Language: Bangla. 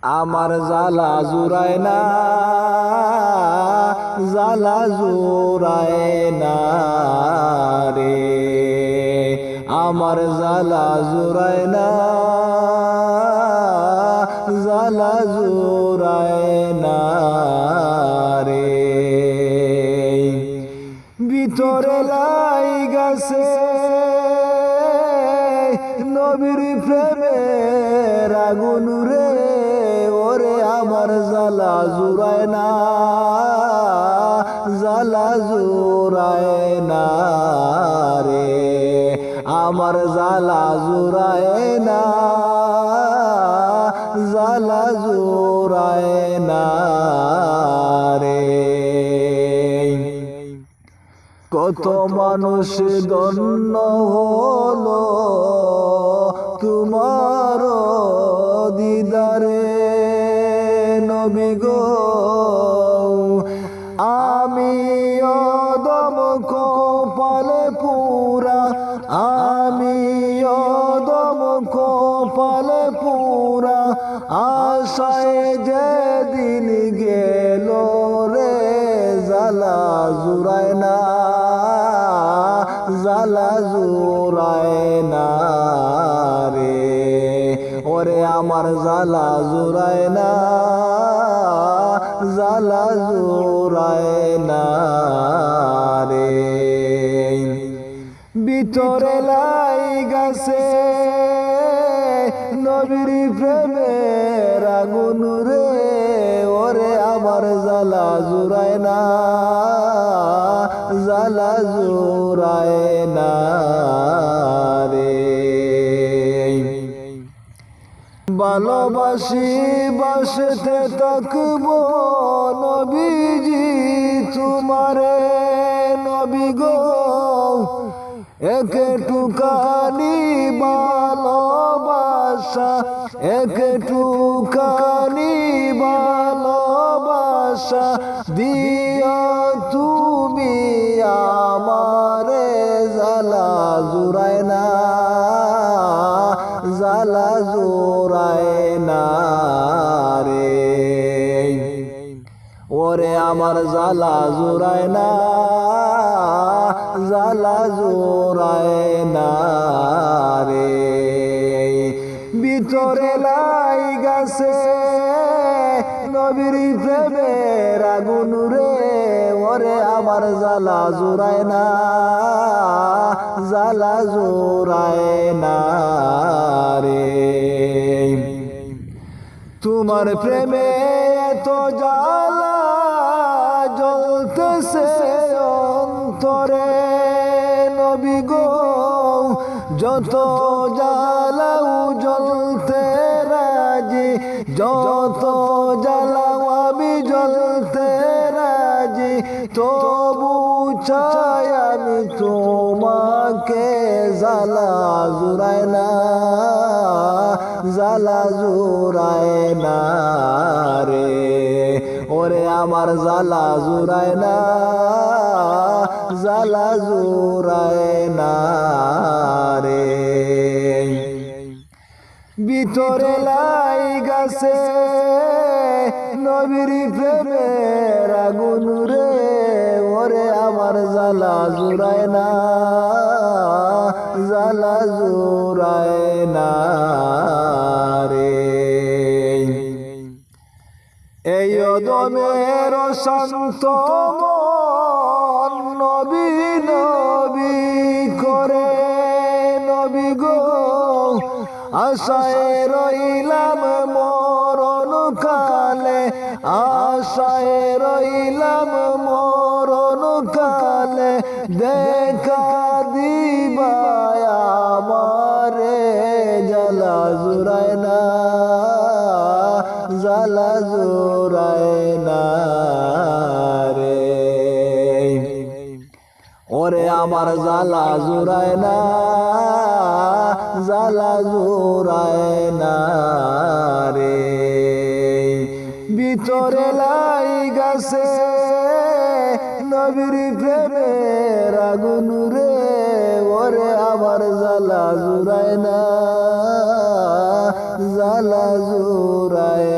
আমার জ্বালা জুড়ায় না, জ্বালা জুড়ায় না রে, আমার জ্বালা জুড়ায় না, জ্বালা জুড়ায় না রে। ভিতরে লাই গাছে নবীর প্রেমের আগুন রে, ওরে আমার জ্বালা জুড়ায় না, জ্বালা জুড়ায় না রে, আমার জ্বালা জুড়ায় না, জ্বালা জুড়ায় না রে। কত মানুষ ধন্য হলো তোমার দিদারে নবী গো, আমি অদম কপালে পুরা, আমি অদম কপালে পুরা, আশায় যেদিন গেল রে, জ্বালা জুড়ায় না, জ্বালা জুড়ায় না রে, ওরে আমার জ্বালা জুড়ায় না, জ্বালা জুড়ায় না রে। ভিতরে লাই গাছে নবীর প্রেমের আগুন রে, ওরে আমার জ্বালা জুড়ায় না, জ্বালা জুড়ায় না রে। ভালোবাসি বাসতে থাকব নবীজি তোমারে নবী গো, একটুখানি ভালোবাসা, একটুখানি ভালোবাসা দিয়া তুমি আমারে, জ্বালা জুড়ায় না, জ্বালা জুড়ায় না রে, ওরে আমার জ্বালা জুড়ায় না, জ্বালা জুড়ায় না রে। ভিতরে লাই গাছে নবীর প্রেমের আগুন রে, ওরে আমার জ্বালা জুড়ায় না, জ্বালা জুড়ায় না রে। তোমার প্রেমে তো জ্বালা জ্বলতেছে অন্তরে নবী গো, যত জ্বালাও জ্বলতে রাজি, যত জ্বালাও আমি জ্বলতে রাজি, তবু চাই আমি তোমাকে, জ্বালা জুড়ায় না, জ্বালা জুড়ায় না রে, ওরে আমার জ্বালা জুড়ায় না, জ্বালা জুড়ায় না রে। ভিতরে লাই গাছে নবীর প্রেমের আগুন রে, ওরে আমার জ্বালা জুড়ায় না, জ্বালা জুড়ায় না রে। এই অদমের শান্ত মন নবী নবী করে নবী গো, আশায় রইলাম মরণ কালে, আশায় রইলাম মরণ কালে, দেখা দিবায় আমারে, জ্বালা জুড়ায় না, জ্বালা জুড়ায় না রে, ওরে আমার জ্বালা জুড়ায় না, জ্বালা জুড়ায় না রে। ভিতরে লাই গাছে নবীর প্রেমের আগুন রে, ওরে আমার জ্বালা জুড়ায় না, জ্বালা জুড়ায়